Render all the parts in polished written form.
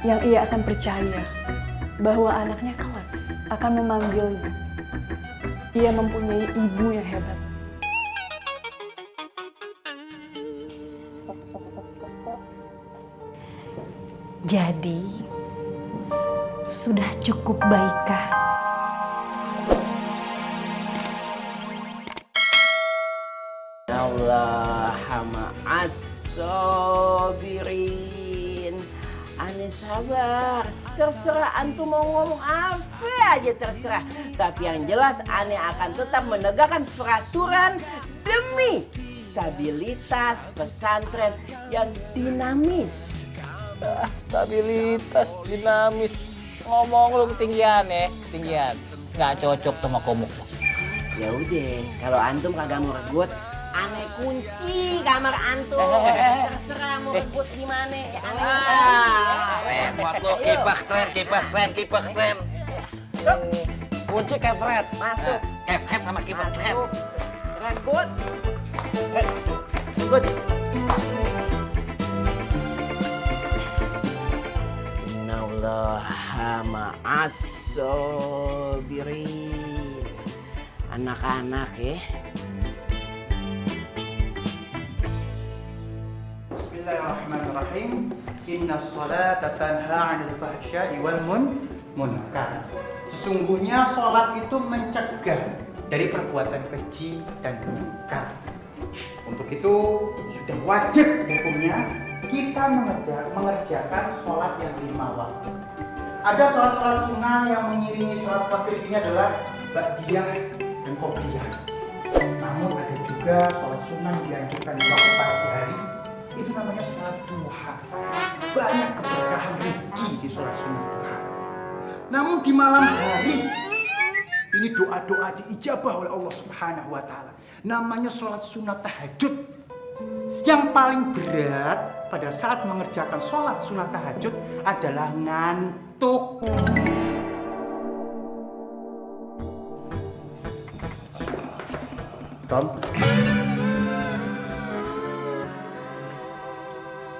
yang ia akan percaya bahwa anaknya kelak akan memanggilnya. Ia mempunyai ibu yang hebat. Jadi, sudah cukup baikkah? Allahumma as-sabirin. Ane sabar. Terserah antum mau ngomong apa aja terserah. Tapi yang jelas ane akan tetap menegakkan peraturan demi stabilitas pesantren yang dinamis. Stabilitas, dinamis. Ngomong lu ketinggian ya, ketinggian. Nggak cocok sama komuk. Ya udah, kalau antum kagak mau regut, ane kunci kamar antum. Terserah mau regut gimana. Ya ane Repot lo, kipah keren. Kunci kepret. masuk. Kepret sama kipah keren. Regut. Regut. Innallaha ma'as-sabirin. Anak-anak ya. Bismillahirrahmanirrahim. Innas salata tanha 'anil fahsya'i wal munkar. Sesungguhnya sholat itu mencegah dari perbuatan keji dan munkar. Untuk itu sudah wajib hukumnya kita mengerjakan sholat yang 5 waktu. Ada sholat-sholat sunnah yang mengiringi sholat fakir ini adalah ba'diyah dan qobliyah. Namun ada juga sholat sunnah yang dianjurkan di waktu pagi hari, itu namanya sholat duha. Banyak keberkahan rezeki di sholat sunnah duha. Namun di malam hari ini doa-doa diijabah oleh Allah Subhanahu wa Ta'ala. Namanya sholat sunnah tahajud. Yang paling berat pada saat mengerjakan sholat sunnah tahajud adalah ngantuk. Tom?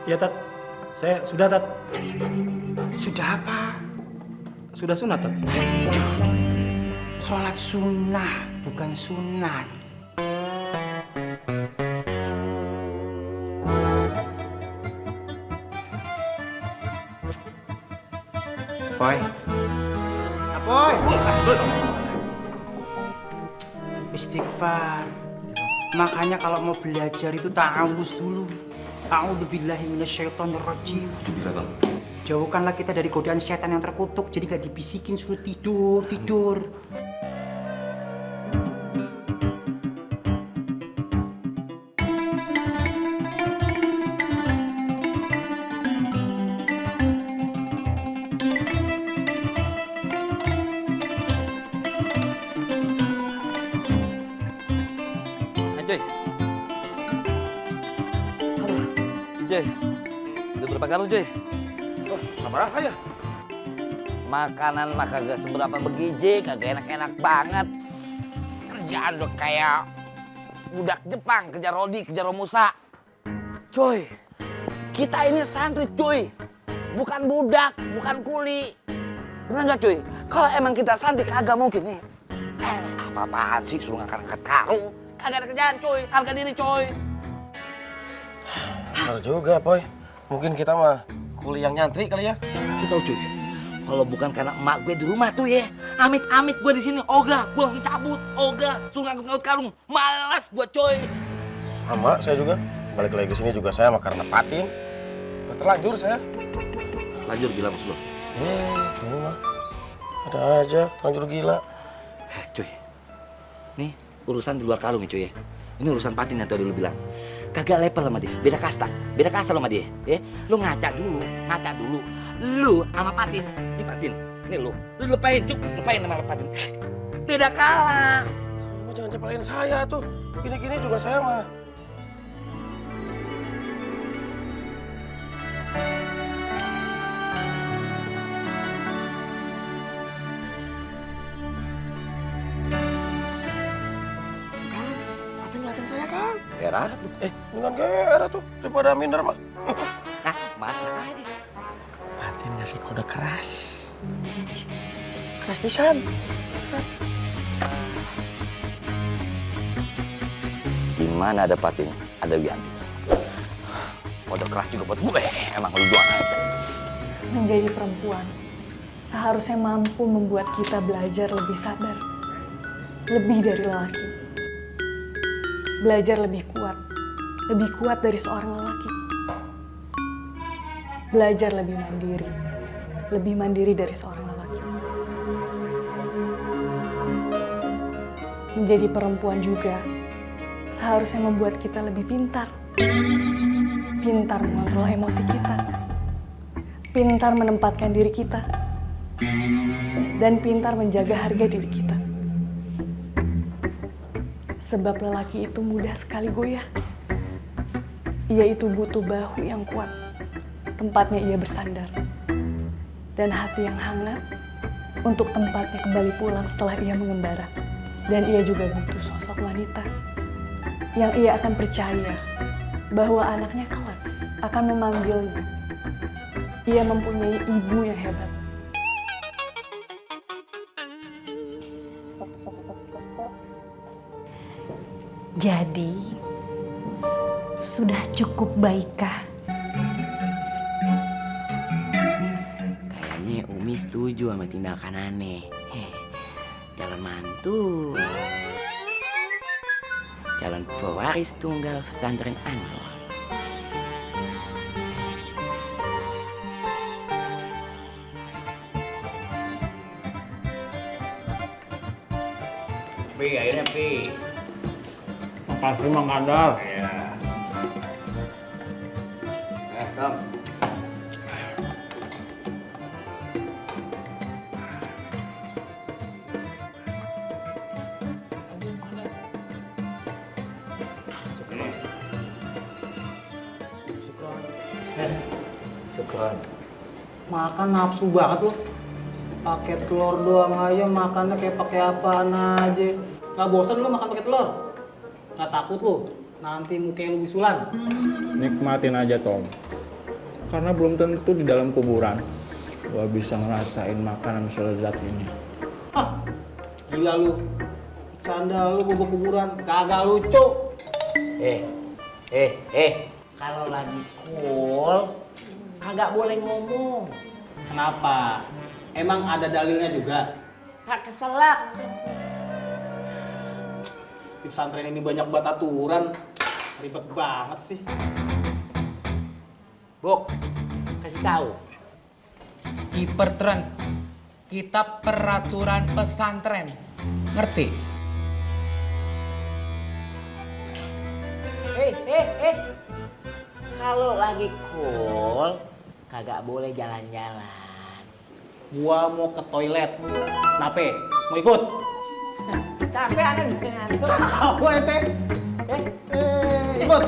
Ya, Tat. Saya sudah, Tat. Sudah apa? Sudah sunat, Tat. Sholat sunnah, bukan sunat. Boy. Boy. Istighfar. Makanya kalau mau belajar itu ta'awuz dulu. A'udzubillahi minasyaitonirrajim. Bisa bang. Jauhkanlah kita dari godaan setan yang terkutuk. Jadi gak dibisikin suruh tidur. Cuy. Cuy. Udah berapa karung, cuy? Oh, sama aja. Makanan mah kagak seberapa begiji, kagak enak-enak banget. Kerjaan udah kayak budak Jepang, kejar Rodi, kejar Romusa. Cuy, kita ini santri, cuy. Bukan budak, bukan kuli. Bener nggak, cuy? Kalau emang kita santri kagak mungkin nih. Apa-apaan sih suruh ngangkat-ngangkat karung? Kagak ada kerjaan, cuy. Harga diri, cuy. Benar juga, Boy. Mungkin kita mah kuli yang nyantri kali ya. Lu tahu, cuy, kalau bukan karena emak gue di rumah tuh ya, amit-amit gue di sini ogah pulang cabut, ogah suruh ngangkut karung, malas gue, coy. Sama saya juga. Balik lagi ke sini juga saya mah karena patin. Udah terlanjur saya. Lanjut gila maksud lo. Kamu mah ada aja terlanjur gila. Cuy, nih urusan di luar karung nih, cuy ya. Ini urusan patin yang tadi lu bilang. Kagak level sama dia, beda kasta sama dia, ya. Lu ngaca dulu. Lu sama patin, ini patin, ini lu lupain sama patin. Beda kalah. Kamu jangan cepelin saya tuh. Gini-gini juga saya mah. Patin saya kan. Gerah. Dengan gerah tuh daripada minder mah. Nah, mana aja. Patin ngasih kode keras. Keras pisan. Gimana ada Patin? Ada Wianti. Kode keras juga buat gue. Emang lu doang aja. Menjadi perempuan seharusnya mampu membuat kita belajar lebih sabar. Lebih dari lelaki. Belajar lebih kuat dari seorang lelaki. Belajar lebih mandiri dari seorang lelaki. Menjadi perempuan juga seharusnya membuat kita lebih pintar. Pintar mengontrol emosi kita. Pintar menempatkan diri kita. Dan pintar menjaga harga diri kita. Sebab lelaki itu mudah sekali goyah. Ia itu butuh bahu yang kuat. Tempatnya ia bersandar. Dan hati yang hangat untuk tempatnya kembali pulang setelah ia mengembara. Dan ia juga butuh sosok wanita yang ia akan percaya bahwa anaknya kelak akan memanggilnya. Ia mempunyai ibu yang hebat. Jadi, sudah cukup baikkah? Kayaknya Umi setuju sama tindakan aneh. Calon mantu. Calon pewaris tunggal pesantren Anur. Pi, akhirnya Pi. Makasih Mang Kandar. Tom. Syukron. Makan nafsu banget lo. Pakai telur doang aja makannya kayak pakai apaan aja. Gak bosan lo makan pakai telur? Gak takut lo nanti mukanya lu bisulan? Nikmatin aja Tom. Karena belum tentu di dalam kuburan gua bisa ngerasain makanan selezat ini. Hah, gila lu. Canda lu bobo kuburan, kagak lucu. Kalau lagi cool, kagak boleh ngomong. Kenapa? Emang ada dalilnya juga? Tak keselak. Di pesantren ini banyak banget aturan. Ribet banget sih. Buk, kasih tahu. Hipertren. Kitab Peraturan Pesantren. Ngerti? Kalau lagi cool, kagak boleh jalan-jalan. Gua mau ke toilet. Nape? Mau ikut? Kafe ada di ngantuk. Apa ente? Ikut.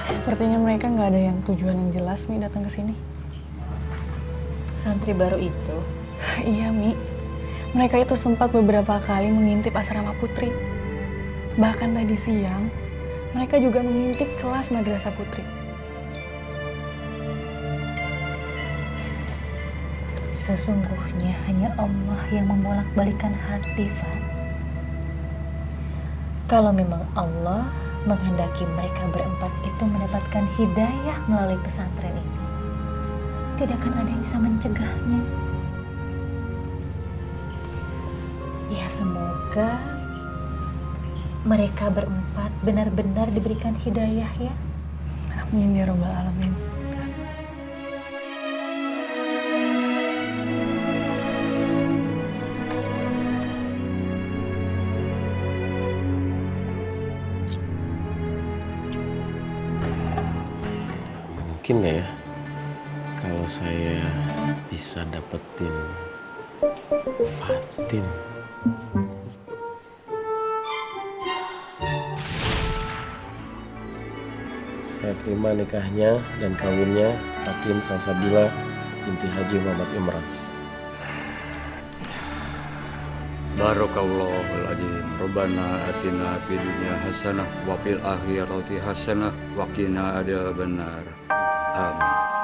Sepertinya mereka nggak ada yang tujuan yang jelas Mi datang ke sini. Santri baru itu? Iya Mi, mereka itu sempat beberapa kali mengintip asrama putri. Bahkan tadi siang, mereka juga mengintip kelas madrasah putri. Sesungguhnya hanya Allah yang membolak-balikan hati, Fan. Kalau memang Allah menghendaki mereka berempat itu mendapatkan hidayah melalui pesantren ini, tidak akan ada yang bisa mencegahnya. Ya semoga mereka berempat benar-benar diberikan hidayah ya. Amin ya robbal alamin. Mungkin nggak ya kalau saya bisa dapetin Fatin? Saya terima nikahnya dan kawinnya Fatin Salsabila binti Haji Muhammad Imran. Barakallahul adzim. Rabbana atina fid dunya hasanah wa fil akhirati hasanah wa qina adzabannar. Amin.